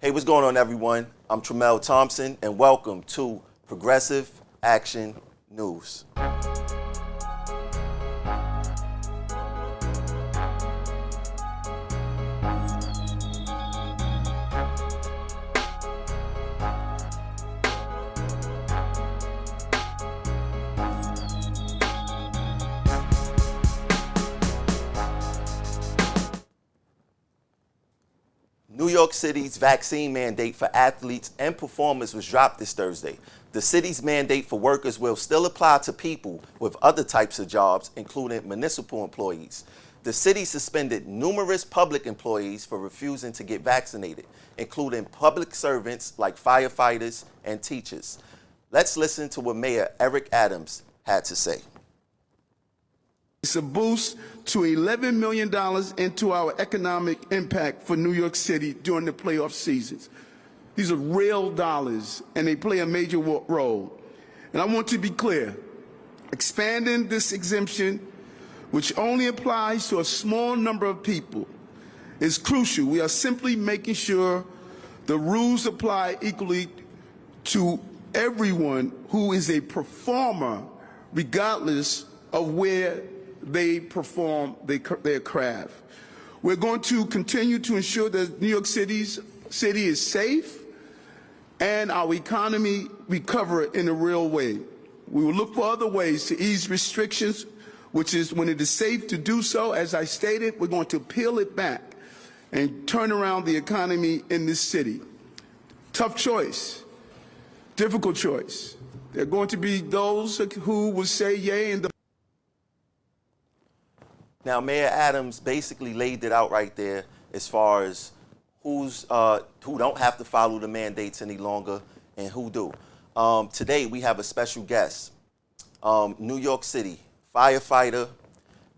Hey, what's going on, everyone? I'm Tremel Thompson, and welcome to Progressive Action News. New York City's vaccine mandate for athletes and performers was dropped this Thursday. The city's mandate for workers will still apply to people with other types of jobs, including municipal employees. The city suspended numerous public employees for refusing to get vaccinated, including public servants like firefighters and teachers. Let's listen to what Mayor Eric Adams had to say. It's a boost to $11 million into our economic impact for New York City during the playoff seasons. These are real dollars, and they play a major role. And I want to be clear, expanding this exemption, which only applies to a small number of people, is crucial. We are simply making sure the rules apply equally to everyone who is a performer, regardless of where they perform their craft. We're going to continue to ensure that New York City is safe and our economy recover in a real way. We will look for other ways to ease restrictions, which is when it is safe to do so. As I stated, we're going to peel it back and turn around the economy in this city. Tough choice, difficult choice. There are going to be those who will say yay and the Now, Mayor Adams basically laid it out right there as far as who don't have to follow the mandates any longer and who do. Today, we have a special guest, New York City firefighter,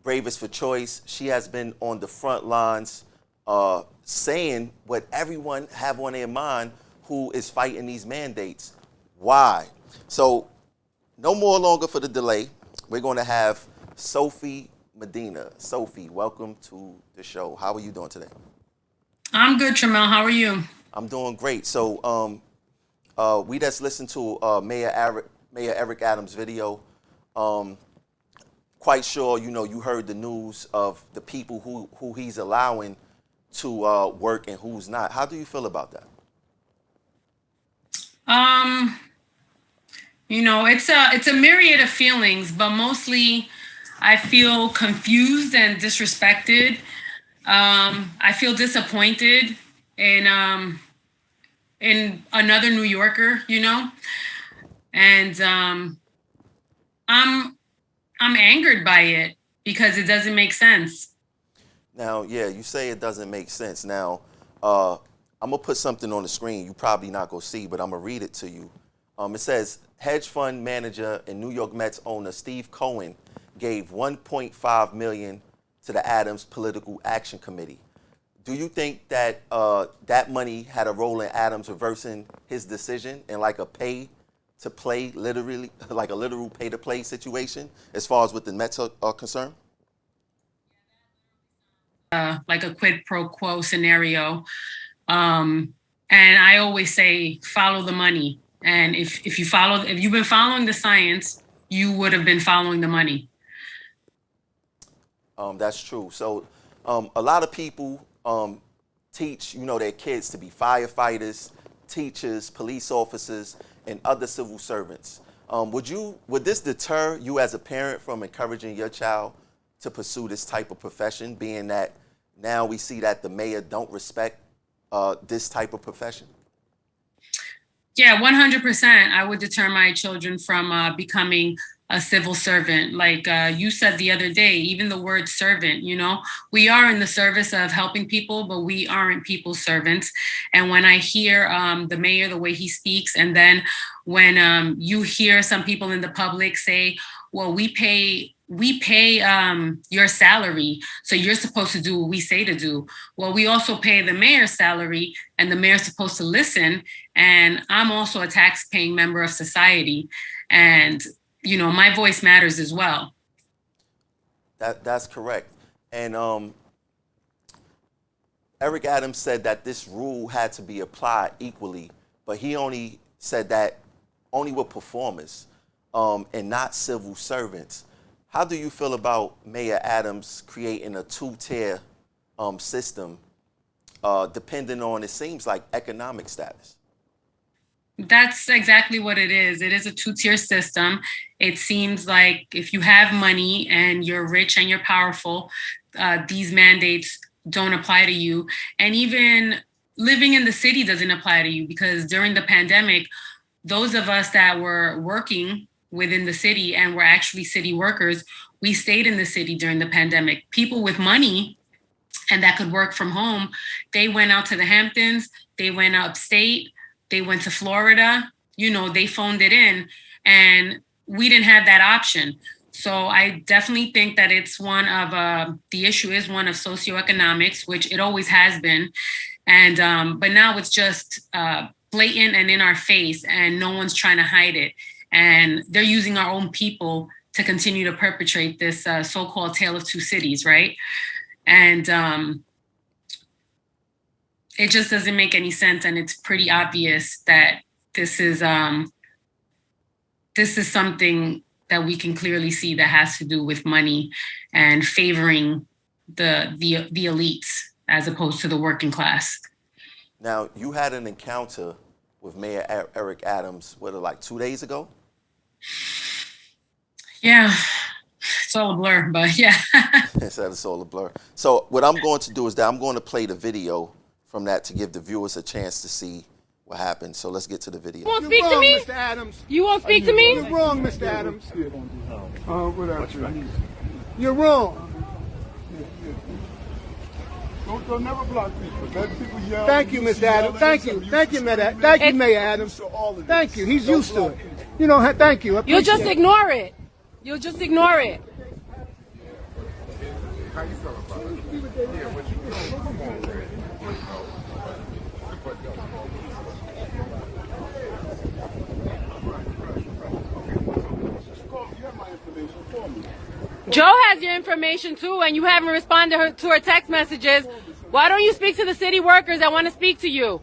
bravest for choice. She has been on the front lines saying what everyone have on their mind who is fighting these mandates. Why? So no more longer for the delay. We're going to have Sophy Medina. Sophy, welcome to the show. How are you doing today? I'm good, Tremel. How are you? I'm doing great. So we just listened to Mayor Eric Adams' video. Quite sure, you heard the news of the people who he's allowing to work and who's not. How do you feel about that? It's a myriad of feelings, but mostly I feel confused and disrespected. I feel disappointed in another New Yorker, and I'm angered by it because it doesn't make sense. Now, yeah, you say it doesn't make sense. Now, I'm gonna put something on the screen you probably not gonna see, but I'm gonna read it to you. It says, hedge fund manager and New York Mets owner Steve Cohen gave $1.5 million to the Adams Political Action Committee. Do you think that that money had a role in Adams reversing his decision and like a pay to play, literally, like a literal pay to play situation as far as what the Mets are concerned? Like a quid pro quo scenario. And I always say, follow the money. And if you've been following the science, you would have been following the money. That's true. So a lot of people teach, their kids to be firefighters, teachers, police officers, and other civil servants. Would this deter you as a parent from encouraging your child to pursue this type of profession, being that now we see that the mayor don't respect this type of profession? Yeah, 100%. I would deter my children from becoming a civil servant. Like you said the other day, even the word servant, we are in the service of helping people, but we aren't people's servants. And when I hear the mayor, the way he speaks, and then when you hear some people in the public say, well, we pay your salary, so you're supposed to do what we say to do. Well, we also pay the mayor's salary, and the mayor's supposed to listen. And I'm also a tax-paying member of society. And, my voice matters as well. That's correct. And Eric Adams said that this rule had to be applied equally, but he only said that only with performers and not civil servants. How do you feel about Mayor Adams creating a two-tier system depending on, it seems like, economic status? That's exactly what it is. It is a two-tier system. It seems like if you have money and you're rich and you're powerful, these mandates don't apply to you. And even living in the city doesn't apply to you, because during the pandemic, those of us that were working within the city and were actually city workers, we stayed in the city during the pandemic. People with money and that could work from home, they went out to the Hamptons, they went upstate, they went to Florida, they phoned it in, and we didn't have that option. So I definitely think that it's one of, the issue is one of socioeconomics, which it always has been. And, but now it's just blatant and in our face, and no one's trying to hide it. And they're using our own people to continue to perpetrate this so-called tale of two cities, right? And it just doesn't make any sense. And it's pretty obvious that this is something that we can clearly see that has to do with money and favoring the elites as opposed to the working class. Now, you had an encounter with Mayor Eric Adams, like 2 days ago? Yeah, it's all a blur, but yeah. It's all a blur. So what I'm going to do is that I'm going to play the video from that to give the viewers a chance to see what happened. So let's get to the video. You won't speak to me? Mr. Adams. You won't speak to me? You're wrong, Mr. Adams. You're wrong. Don't never block people. Let people yell. Thank you, Mr. Adams. Thank you. Thank you, Mayor. Thank you, Mayor Adams. Thank you. He's used to it. Thank you. You'll just ignore it. You'll just ignore it. How you feel about it? Yeah, what you doing? Come on, man. You have my information for me. Joe has your information too, and you haven't responded to her text messages. Why don't you speak to the city workers that want to speak to you?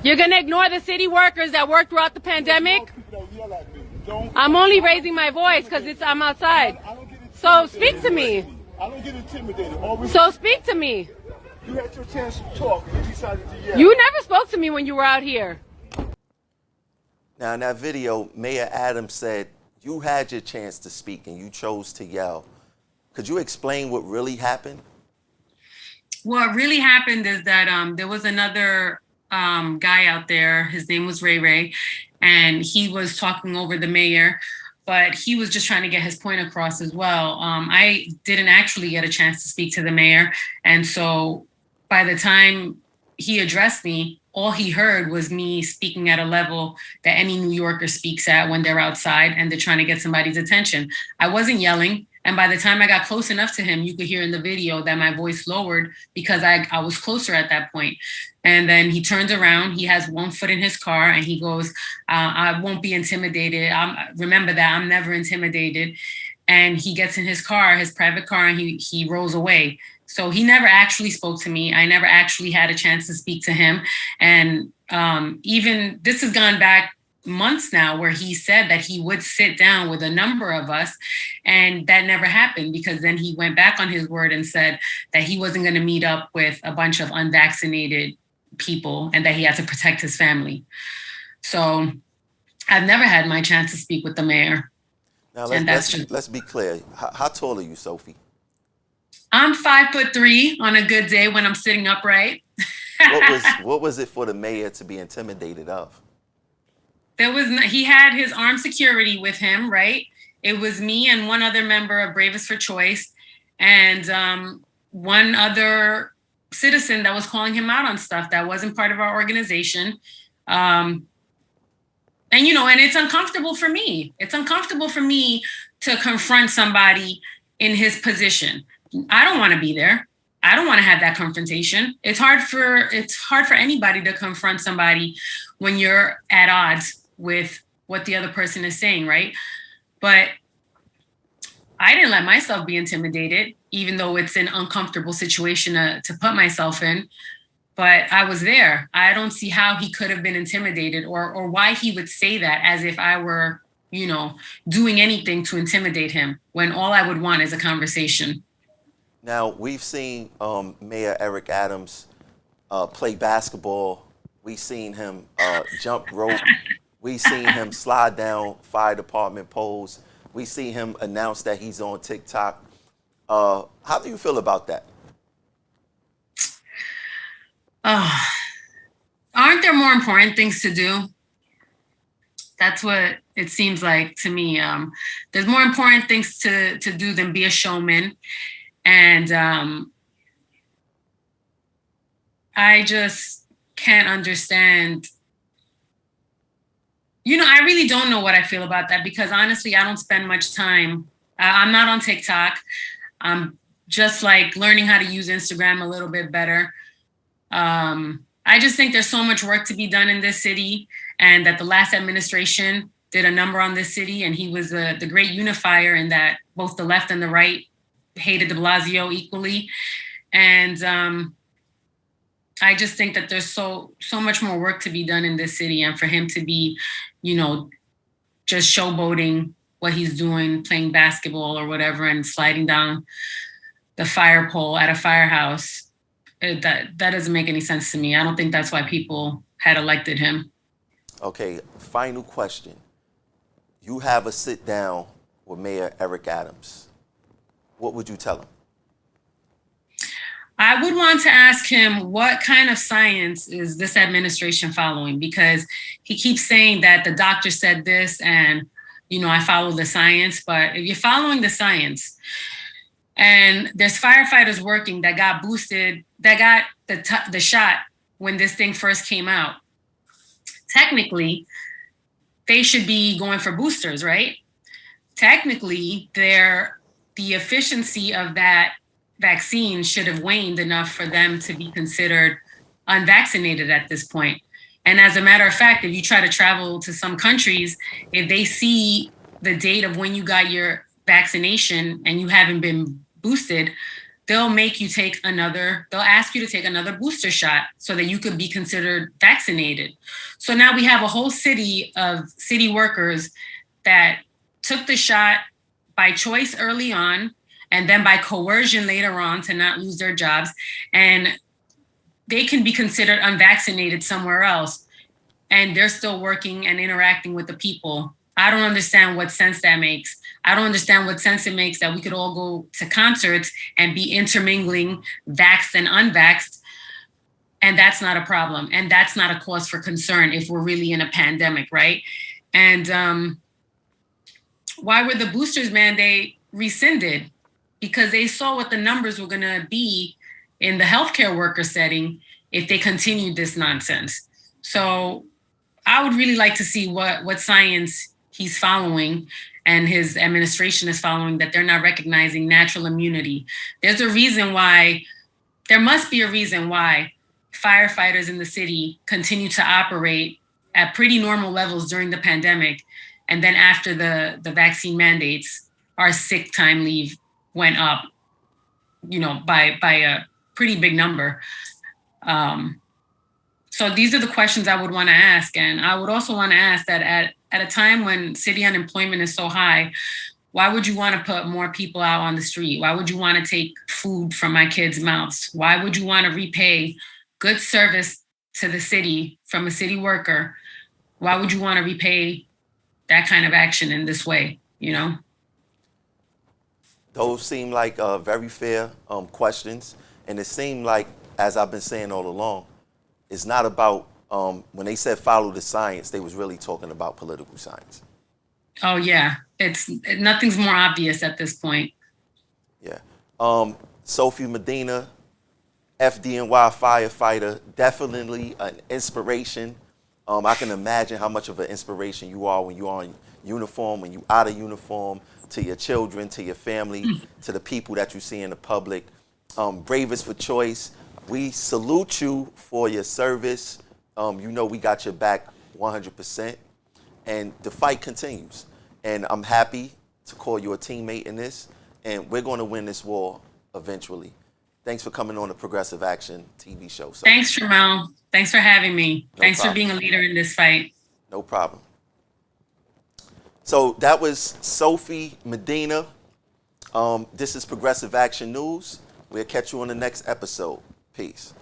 You're going to ignore the city workers that worked throughout the pandemic? I'm only raising my voice because I'm outside. So speak to me. I don't get intimidated. So speak to me. You had your chance to talk. You decided to yell. You never spoke to me when you were out here. Now, in that video, Mayor Adams said you had your chance to speak and you chose to yell. Could you explain what really happened? What really happened is that there was another guy out there. His name was Ray Ray, and he was talking over the mayor, but he was just trying to get his point across as well. I didn't actually get a chance to speak to the mayor, and so by the time he addressed me, all he heard was me speaking at a level that any New Yorker speaks at when they're outside and they're trying to get somebody's attention. I wasn't yelling. And by the time I got close enough to him, you could hear in the video that my voice lowered because I was closer at that point. And then he turns around, he has one foot in his car and he goes, I won't be intimidated. Remember that, I'm never intimidated. And he gets in his car, his private car, and he rolls away. So he never actually spoke to me. I never actually had a chance to speak to him. And even this has gone back months now where he said that he would sit down with a number of us, and that never happened because then he went back on his word and said that he wasn't going to meet up with a bunch of unvaccinated people and that he had to protect his family. So I've never had my chance to speak with the mayor. Now let's be clear. How tall are you, Sophie? I'm 5'3" on a good day when I'm sitting upright. What was it for the mayor to be intimidated of? He had his armed security with him, right? It was me and one other member of Bravest for Choice and one other citizen that was calling him out on stuff that wasn't part of our organization. And it's uncomfortable for me. It's uncomfortable for me to confront somebody in his position. I don't want to be there. I don't want to have that confrontation. It's hard for anybody to confront somebody when you're at odds with what the other person is saying, right? But I didn't let myself be intimidated. even though it's an uncomfortable situation to put myself in. But I was there. I don't see how he could have been intimidated or why he would say that as if I were, doing anything to intimidate him when all I would want is a conversation. Now, we've seen Mayor Eric Adams play basketball. We've seen him jump rope. We've seen him slide down fire department poles. We've seen him announce that he's on TikTok. How do you feel about that? Aren't there more important things to do? That's what it seems like to me. There's more important things to do than be a showman. And I just can't understand. I really don't know what I feel about that because honestly, I don't spend much time. I'm not on TikTok. I'm just like learning how to use Instagram a little bit better. I just think there's so much work to be done in this city and that the last administration did a number on this city and he was the great unifier in that both the left and the right hated de Blasio equally. And I just think that there's so much more work to be done in this city and for him to be, just showboating what he's doing, playing basketball or whatever and sliding down the fire pole at a firehouse. That doesn't make any sense to me. I don't think that's why people had elected him. Okay, final question. You have a sit down with Mayor Eric Adams. What would you tell him? I would want to ask him what kind of science is this administration following? Because he keeps saying that the doctor said this and, I follow the science. But if you're following the science, and there's firefighters working that got boosted, that got the shot when this thing first came out. Technically, they should be going for boosters, right? Technically, the efficiency of that vaccine should have waned enough for them to be considered unvaccinated at this point. And as a matter of fact, if you try to travel to some countries, if they see the date of when you got your vaccination and you haven't been boosted, they'll ask you to take another booster shot so that you could be considered vaccinated. So now we have a whole city of city workers that took the shot by choice early on and then by coercion later on to not lose their jobs. And they can be considered unvaccinated somewhere else. And they're still working and interacting with the people. I don't understand what sense that makes. I don't understand what sense it makes that we could all go to concerts and be intermingling vaxxed and unvaxxed. And that's not a problem. And that's not a cause for concern if we're really in a pandemic, right? And why were the boosters mandate rescinded? Because they saw what the numbers were going to be in the healthcare worker setting if they continued this nonsense. So I would really like to see what science he's following and his administration is following, that they're not recognizing natural immunity. There must be a reason why firefighters in the city continue to operate at pretty normal levels during the pandemic. And then after the vaccine mandates, our sick time leave went up, by a pretty big number. So these are the questions I would want to ask. And I would also want to ask that at a time when city unemployment is so high, why would you want to put more people out on the street? Why would you want to take food from my kids' mouths? Why would you want to repay good service to the city from a city worker? Why would you want to repay that kind of action in this way, Those seem like very fair questions. And it seemed like, as I've been saying all along, it's not about, when they said follow the science, they was really talking about political science. Oh, yeah. Nothing's more obvious at this point. Yeah. Sophy Medina, FDNY firefighter, definitely an inspiration. I can imagine how much of an inspiration you are when you are in uniform, when you out of uniform, to your children, to your family, to the people that you see in the public. Bravest for choice. We salute you for your service. We got your back 100%. And the fight continues. And I'm happy to call you a teammate in this. And we're going to win this war eventually. Thanks for coming on the Progressive Action TV show. So, Thanks, Tramel. Thanks for having me. No Thanks for problem. being a leader in this fight. No problem. So that was Sophy Medina. This is Progressive Action News. We'll catch you on the next episode. Peace.